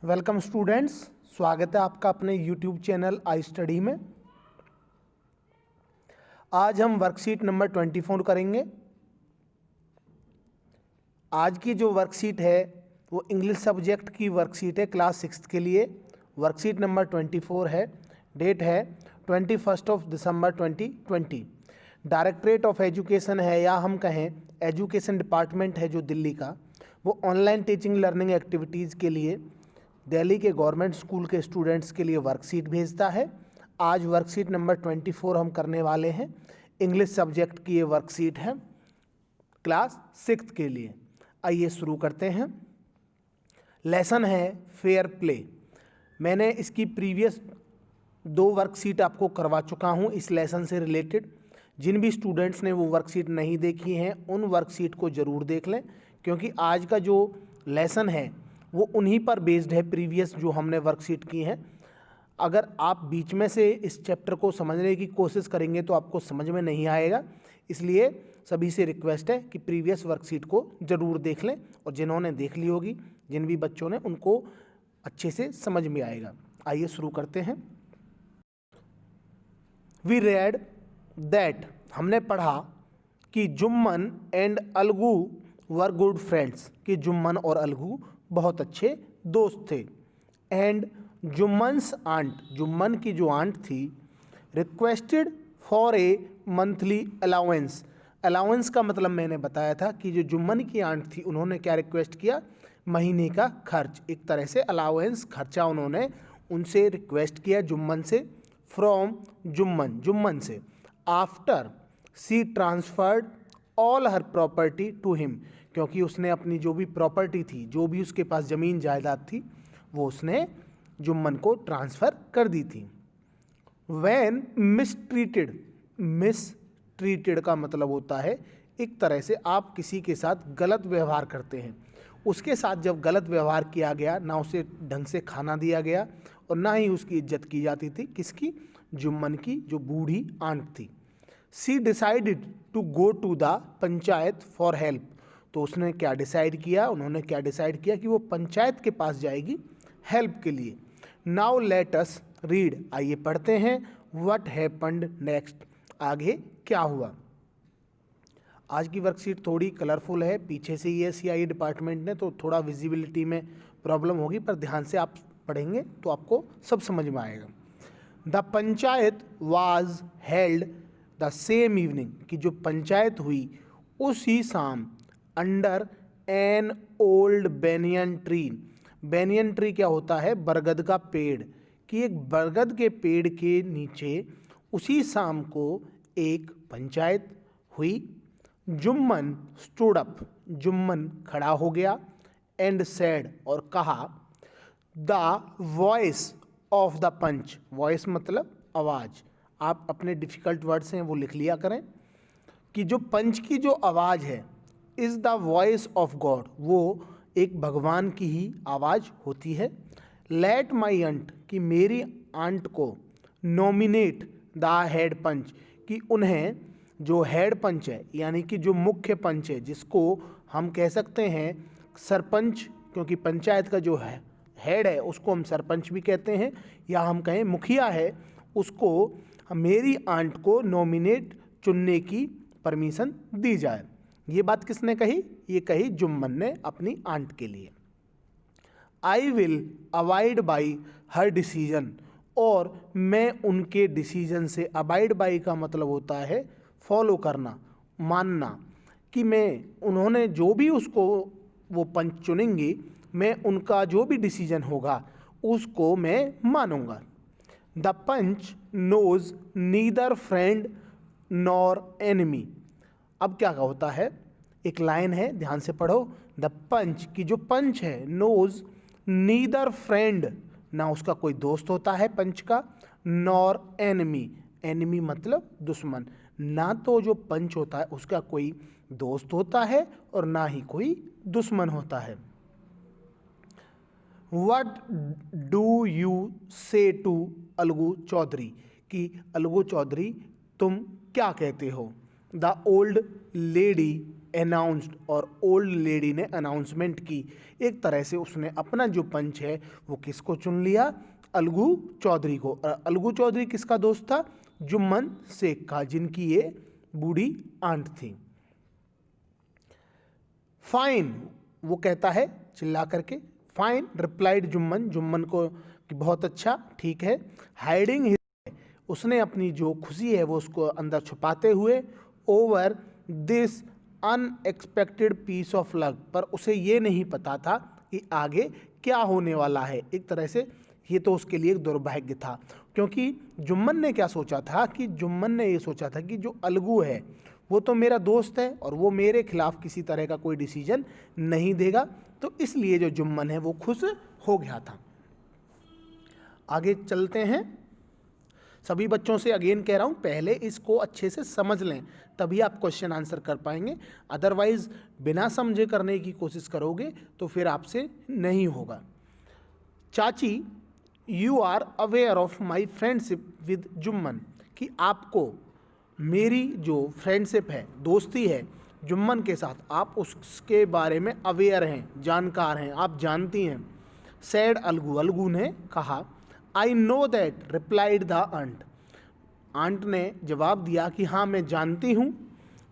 Welcome students, स्वागत है आपका अपने यूट्यूब चैनल आई स्टडी में। आज हम वर्कशीट नंबर 24 करेंगे। आज की जो वर्कशीट है वो इंग्लिश सब्जेक्ट की वर्कशीट है क्लास 6 के लिए। वर्कशीट नंबर 24 है। डेट है 21 दिसंबर 2020। डायरेक्टरेट ऑफ एजुकेशन है या हम कहें एजुकेशन डिपार्टमेंट है जो दिल्ली का, वो ऑनलाइन टीचिंग लर्निंग एक्टिविटीज़ के लिए दिल्ली के गवर्नमेंट स्कूल के स्टूडेंट्स के लिए वर्कशीट भेजता है। आज वर्कशीट नंबर 24 हम करने वाले हैं। इंग्लिश सब्जेक्ट की ये वर्कशीट है क्लास 6 के लिए। आइए शुरू करते हैं। लेसन है फेयर प्ले। मैंने इसकी प्रीवियस 2 वर्कशीट आपको करवा चुका हूँ इस लेसन से रिलेटेड। जिन भी स्टूडेंट्स ने वो वर्कशीट नहीं देखी हैं उन वर्कशीट को ज़रूर देख लें, क्योंकि आज का जो लेसन है वो उन्हीं पर बेस्ड है प्रीवियस जो हमने वर्कशीट की हैं। अगर आप बीच में से इस चैप्टर को समझने की कोशिश करेंगे तो आपको समझ में नहीं आएगा, इसलिए सभी से रिक्वेस्ट है कि प्रीवियस वर्कशीट को ज़रूर देख लें, और जिन्होंने देख ली होगी, जिन भी बच्चों ने, उनको अच्छे से समझ में आएगा। आइए शुरू करते हैं। वी रेड दैट, हमने पढ़ा कि Jumman and Algu were good friends, कि जुम्मन और अलगू बहुत अच्छे दोस्त थे। एंड जुम्मन्स आंट, जुम्मन की जो आंट थी, requested for a monthly allowance. Allowance का मतलब मैंने बताया था कि जो जुम्मन की आंट थी उन्होंने क्या रिक्वेस्ट किया, महीने का खर्च, एक तरह से अलाउंस, खर्चा उन्होंने उनसे रिक्वेस्ट किया जुम्मन से। फ्रॉम जुम्मन, जुम्मन से। After she transferred all her property to him, क्योंकि उसने अपनी जो भी प्रॉपर्टी थी, जो भी उसके पास ज़मीन जायदाद थी, वो उसने जुम्मन को ट्रांसफ़र कर दी थी। वैन मिसट्रीटेड, मिसट्रीटेड का मतलब होता है एक तरह से आप किसी के साथ गलत व्यवहार करते हैं। उसके साथ जब गलत व्यवहार किया गया, ना उसे ढंग से खाना दिया गया और ना ही उसकी इज्जत की जाती थी, किसकी, जुम्मन की, जो बूढ़ी आंट थी। She decided to go to the panchayat for help, तो उसने क्या डिसाइड किया, उन्होंने क्या डिसाइड किया कि वो पंचायत के पास जाएगी हेल्प के लिए। नाउ लेट अस रीड, आइए पढ़ते हैं। व्हाट हैपेंड नेक्स्ट, आगे क्या हुआ। आज की वर्कशीट थोड़ी कलरफुल है, पीछे से ये सीआई डिपार्टमेंट ने, तो थोड़ा विजिबिलिटी में प्रॉब्लम होगी, पर ध्यान से आप पढ़ेंगे तो आपको सब समझ में आएगा। The panchayat was held the same evening, कि जो पंचायत हुई उसी शाम, under an old banyan tree. Banyan tree क्या होता है, बरगद का पेड़, कि एक बरगद के पेड़ के नीचे उसी शाम को एक पंचायत हुई। जुम्मन स्टूड अप, जुम्मन खड़ा हो गया। एंड सैड, और कहा, the voice of the panch, voice मतलब आवाज़, आप अपने डिफ़िकल्ट वर्ड्स हैं वो लिख लिया करें, कि जो पंच की जो आवाज़ है, is the voice of God, वो एक भगवान की ही आवाज़ होती है। लेट माई अंट, कि मेरी आंट को, नॉमिनेट द हेड पंच, कि उन्हें जो हेड पंच है, यानी कि जो मुख्य पंच है, जिसको हम कह सकते हैं सरपंच, क्योंकि पंचायत का जो है हेड है उसको हम सरपंच भी कहते हैं, या हम कहें मुखिया है, उसको मेरी आंट को नॉमिनेट, चुनने की परमिशन दी जाए। ये बात किसने कही, ये कही जुम्मन ने अपनी आंट के लिए। I will abide by her decision, और मैं उनके डिसीजन से, अबाइड बाई का मतलब होता है फॉलो करना, मानना, कि मैं, उन्होंने जो भी उसको वो पंच चुनेंगी, मैं उनका जो भी डिसीजन होगा उसको मैं मानूंगा। The panch knows neither friend nor enemy. अब क्या होता है, एक लाइन है, ध्यान से पढ़ो। द पंच, की जो पंच है, नोज नीदर फ्रेंड, ना उसका कोई दोस्त होता है पंच का, नॉर एनिमी, एनिमी मतलब दुश्मन, ना तो जो पंच होता है उसका कोई दोस्त होता है और ना ही कोई दुश्मन होता है। वट डू यू से टू अलगू चौधरी, कि अलगू चौधरी तुम क्या कहते हो। द ओल्ड लेडी अनाउंस्ड, और ओल्ड लेडी ने अनाउंसमेंट की। एक तरह से उसने अपना जो पंच है वो किसको चुन लिया, अलगू चौधरी को। अलगू चौधरी किसका दोस्त था, जुम्मन शेख का, जिनकी ये बूढ़ी आंट थी। फाइन, वो कहता है चिल्ला करके, फाइन रिप्लाइड जुम्मन, जुम्मन को कि बहुत अच्छा, ठीक है। हाइडिंग हिज, उसने अपनी जो खुशी है वो उसको अंदर छुपाते हुए, over this unexpected piece of luck, पर उसे ये नहीं पता था कि आगे क्या होने वाला है। एक तरह से ये तो उसके लिए एक दुर्भाग्य था, क्योंकि जुम्मन ने क्या सोचा था कि जुम्मन ने ये सोचा था कि जो अलगू है वो तो मेरा दोस्त है और वो मेरे खिलाफ किसी तरह का कोई डिसीजन नहीं देगा, तो इसलिए जो जुम्मन है वो खुश हो गया था। आगे चलते हैं। सभी बच्चों से अगेन कह रहा हूँ, पहले इसको अच्छे से समझ लें, तभी आप क्वेश्चन आंसर कर पाएंगे। अदरवाइज बिना समझे करने की कोशिश करोगे तो फिर आपसे नहीं होगा। चाची, you are aware of my friendship with Jumman, कि आपको मेरी जो फ्रेंडशिप है, दोस्ती है जुम्मन के साथ, आप उसके बारे में अवेयर हैं, जानकार हैं, आप जानती हैं। सैड अलगू, अलगू ने कहा। I know that, replied the aunt, aunt ने जवाब दिया कि हाँ मैं जानती हूँ।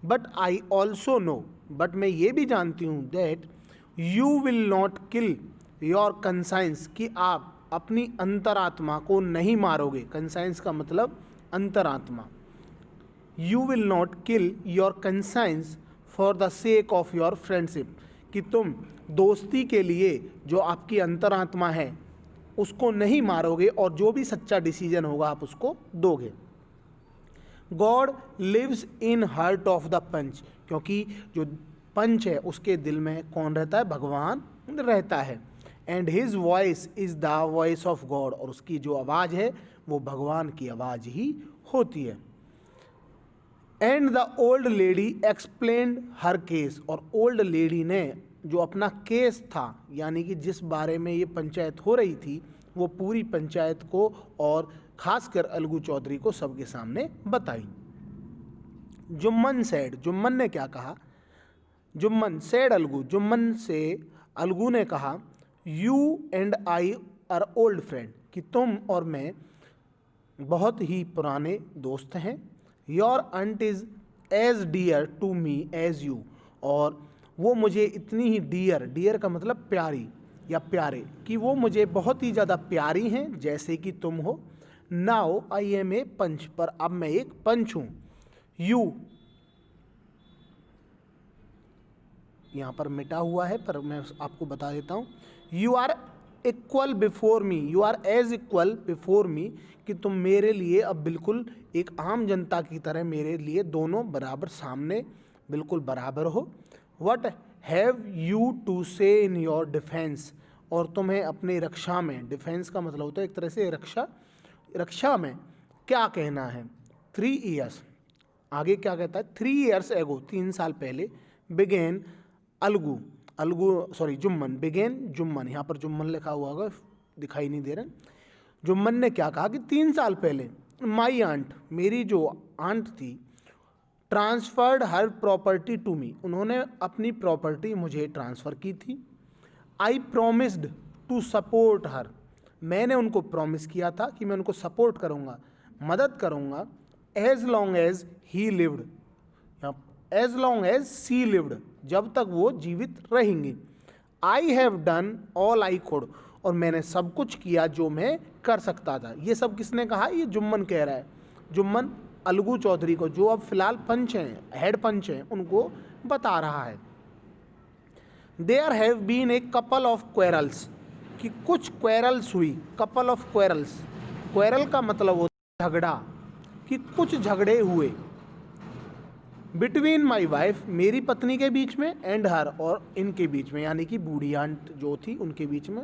But I also know, but मैं ये भी जानती हूँ, that you will not kill your conscience, कि आप अपनी अंतरात्मा को नहीं मारोगे। कंसाइंस का मतलब अंतरात्मा। You will not kill your conscience for the sake of your friendship, कि तुम दोस्ती के लिए जो आपकी अंतरात्मा है उसको नहीं मारोगे और जो भी सच्चा डिसीजन होगा आप उसको दोगे। God lives in heart of the panch, क्योंकि जो पंच है उसके दिल में कौन रहता है, भगवान रहता है। And his voice is the voice of God, और उसकी जो आवाज़ है वो भगवान की आवाज़ ही होती है। And the old lady explained her case, और ओल्ड लेडी ने जो अपना केस था, यानी कि जिस बारे में ये पंचायत हो रही थी, वो पूरी पंचायत को और खासकर अलगू चौधरी को सबके सामने बताई। जुम्मन सैड, जुम्मन ने क्या कहा, जुम्मन सैड अलगू, जुम्मन से अलगू ने कहा, you and I are old friend, कि तुम और मैं बहुत ही पुराने दोस्त हैं। Your aunt is as dear to me as you, और वो मुझे इतनी ही डियर, डियर का मतलब प्यारी या प्यारे, कि वो मुझे बहुत ही ज़्यादा प्यारी हैं जैसे कि तुम हो। नाउ आई एम ए पंच, पर अब मैं एक पंच हूँ। यू यहाँ पर मिटा हुआ है पर मैं आपको बता देता हूँ। You are equal before me, you are as equal before me, कि तुम मेरे लिए अब बिल्कुल एक आम जनता की तरह मेरे लिए दोनों बराबर सामने बिल्कुल बराबर हो। वट हैव यू टू से इन योर डिफेंस, और तुम्हें अपनी रक्षा में, डिफेंस का मतलब होता है एक तरह से रक्षा, रक्षा में क्या कहना है। 3 ईयर्स, आगे क्या कहता है, 3 ईयर्स एगो, 3 साल पहले, began Algu, Algu sorry Jumman, began Jumman, यहाँ पर जुम्मन लिखा हुआ होगा, दिखाई नहीं दे रहा। जुम्मन ने क्या कहा कि 3 साल पहले माई आंट, मेरी जो आंट थी, transferred her property to me, उन्होंने अपनी प्रॉपर्टी मुझे ट्रांसफ़र की थी। I promised to support her, मैंने उनको प्रॉमिस किया था कि मैं उनको सपोर्ट करूँगा, मदद करूँगा। As long as he lived, as long as she lived, जब तक वो जीवित रहेंगी। I have done all I could, और मैंने सब कुछ किया जो मैं कर सकता था। ये सब किसने कहा, ये जुम्मन कह रहा है। जुम्मन अलगू चौधरी को, जो अब फिलहाल पंच हैं, हेड पंच हैं, उनको बता रहा है। There have been a couple of quarrels, कि कुछ क्वेरल्स हुई, कपल ऑफ क्वेरल्स, क्वेरल का मतलब होता है झगड़ा, कि कुछ झगड़े हुए। बिटवीन माई वाइफ, मेरी पत्नी के बीच में, एंड हर, और इनके बीच में, यानी कि बूढ़ी आंट जो थी उनके बीच में।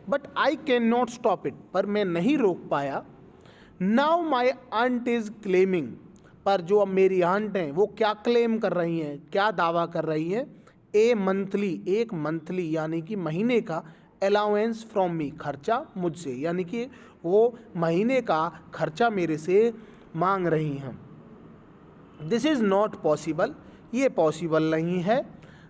But I can not stop it, पर मैं नहीं रोक पाया। Now my aunt is claiming, पर जो अब मेरी आंट हैं वो क्या क्लेम कर रही हैं, क्या दावा कर रही हैं। ए मंथली, एक मंथली यानी कि महीने का, अलाउंस फ्रॉम मी, खर्चा मुझसे, यानी कि वो महीने का खर्चा मेरे से मांग रही हैं। दिस इज़ नॉट पॉसिबल, ये पॉसिबल नहीं है।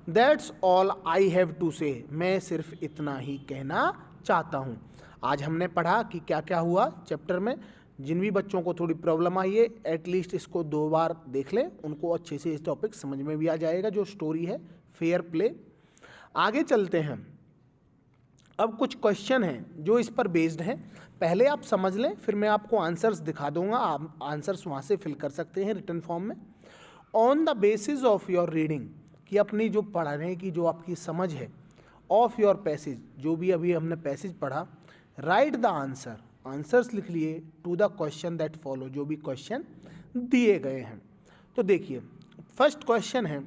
That's all I have to say, मैं सिर्फ इतना ही कहना चाहता हूँ। आज हमने पढ़ा कि क्या क्या हुआ चैप्टर में। जिन भी बच्चों को थोड़ी प्रॉब्लम आई है एटलीस्ट इसको 2 बार देख लें, उनको अच्छे से इस टॉपिक समझ में भी आ जाएगा। जो स्टोरी है फेयर प्ले। आगे चलते हैं। अब कुछ क्वेश्चन हैं जो इस पर बेस्ड हैं, पहले आप समझ लें फिर मैं आपको आंसर्स दिखा दूंगा, आप आंसर्स वहाँ से फिल कर सकते हैं रिटन फॉर्म में। On the basis of your reading, कि अपनी जो पढ़ने की जो आपकी समझ है, ऑफ योर पैसेज, जो भी अभी हमने पैसेज पढ़ा, राइट द आंसर, आंसर्स लिख लिए to the question that follow, जो भी क्वेश्चन दिए गए हैं। तो देखिए फर्स्ट क्वेश्चन है,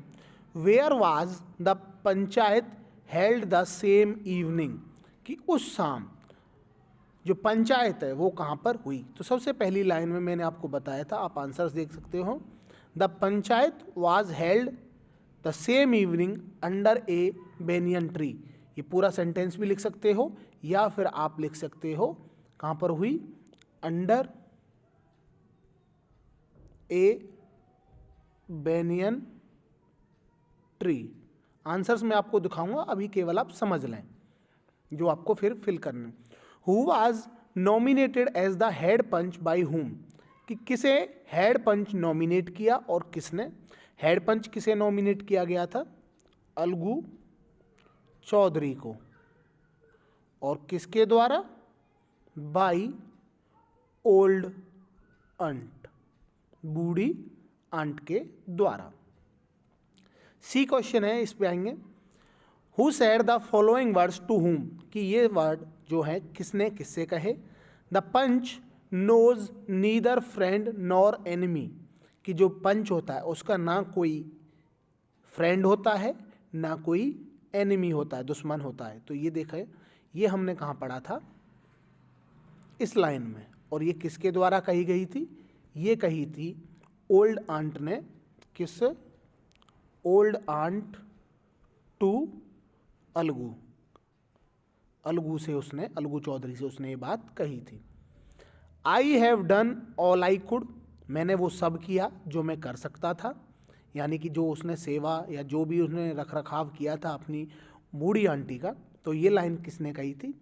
where was the panchayat held the same evening, कि उस शाम जो पंचायत है वो कहाँ पर हुई। तो सबसे पहली लाइन में मैंने आपको बताया था, आप आंसर्स देख सकते हो। The panchayat was held the same evening under A banyan tree, ये पूरा सेंटेंस भी लिख सकते हो या फिर आप लिख सकते हो कहाँ पर हुई, अंडर ए बेनियन ट्री। आंसर्स मैं आपको दिखाऊंगा, अभी केवल आप समझ लें जो आपको फिर फिल करना। Who was nominated as the head panch by whom, कि किसे हेड पंच नॉमिनेट किया और किसने। हेड पंच किसे नॉमिनेट किया गया था, अलगू चौधरी को, और किसके द्वारा, बाई ओल्ड अंट, बूढ़ी अंट के द्वारा। सी क्वेश्चन है, इस पे आएंगे। Who said the following words to whom, कि ये वर्ड जो है किसने किससे कहे। The panch knows neither friend nor enemy, कि जो पंच होता है उसका ना कोई फ्रेंड होता है ना कोई एनिमी होता है, दुश्मन होता है। तो ये देखें, ये हमने कहाँ पढ़ा था, इस लाइन में। और ये किसके द्वारा कही गई थी, ये कही थी ओल्ड आंट ने। किस, old aunt to Algu, Algu से उसने, अलगू चौधरी से उसने ये बात कही थी। आई have done all I could, मैंने वो सब किया जो मैं कर सकता था, यानी कि जो उसने सेवा या जो भी उसने रख रखाव किया था अपनी बूढ़ी आंटी का। तो ये लाइन किसने कही थी,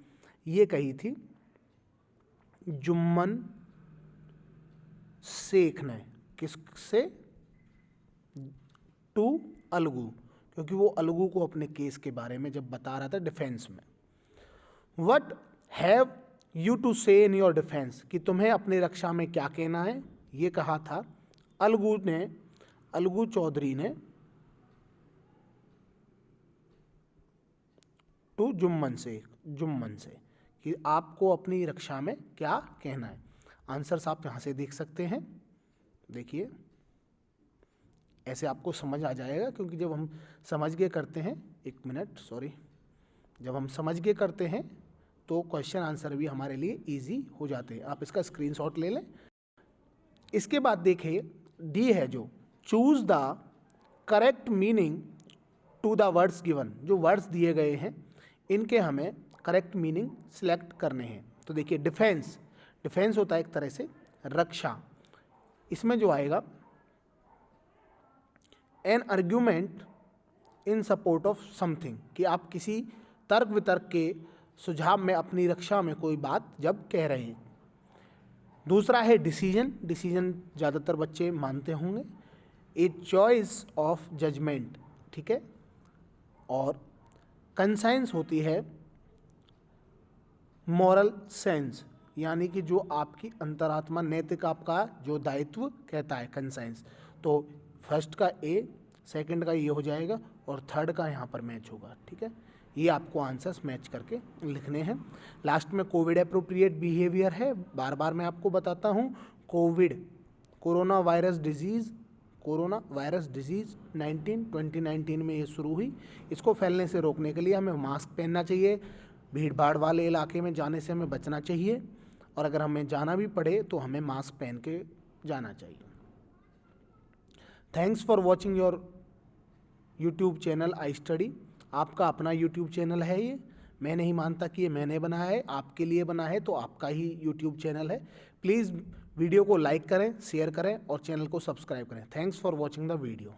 ये कही थी जुम्मन शेख ने। किससे, टू अलगू, क्योंकि वो अलगू को अपने केस के बारे में जब बता रहा था डिफेंस में। वट हैव यू टू से इन योर डिफेंस, कि तुम्हें अपनी रक्षा में क्या कहना है, ये कहा था अलगू ने, अलगू चौधरी ने टू जुम्मन शेख, जुम्मन से, कि आपको अपनी रक्षा में क्या कहना है। आंसर्स आप यहाँ से देख सकते हैं, देखिए ऐसे आपको समझ आ जाएगा, क्योंकि जब हम समझ के करते हैं, एक मिनट सॉरी, जब हम समझ के करते हैं तो क्वेश्चन आंसर भी हमारे लिए इजी हो जाते हैं। आप इसका स्क्रीनशॉट ले लें। इसके बाद देखिए डी है जो, choose the correct meaning to the words given, जो वर्ड्स दिए गए हैं इनके हमें करेक्ट मीनिंग सिलेक्ट करने हैं। तो देखिए डिफेंस, डिफेंस होता है एक तरह से रक्षा। इसमें जो आएगा an argument in support of something, कि आप किसी तर्क वितर्क के सुझाव में अपनी रक्षा में कोई बात जब कह रहे हैं। दूसरा है डिसीजन, डिसीजन ज़्यादातर बच्चे मानते होंगे, ए चॉइस ऑफ जजमेंट, ठीक है। और कंसाइंस होती है मॉरल सेंस, यानी कि जो आपकी अंतरात्मा, नैतिक आपका जो दायित्व कहता है, कंसाइंस। तो फर्स्ट का ए, सेकंड का ये हो जाएगा और थर्ड का यहाँ पर मैच होगा, ठीक है। ये आपको आंसर्स मैच करके लिखने हैं। लास्ट में कोविड एप्रोप्रिएट बिहेवियर है, बार बार मैं आपको बताता हूँ। Covid, corona virus disease, corona virus disease 2019 में ये शुरू हुई। इसको फैलने से रोकने के लिए हमें मास्क पहनना चाहिए, भीड़ भाड़ वाले इलाके में जाने से हमें बचना चाहिए, और अगर हमें जाना भी पड़े तो हमें मास्क पहन के जाना चाहिए। Thanks for watching your YouTube channel I study. आपका अपना यूट्यूब चैनल है ये, मैं नहीं मानता कि ये मैंने बनाया है, आपके लिए बना है, तो आपका ही यूट्यूब चैनल है। प्लीज़ वीडियो को लाइक करें, शेयर करें और चैनल को सब्सक्राइब करें। Thanks for watching the video.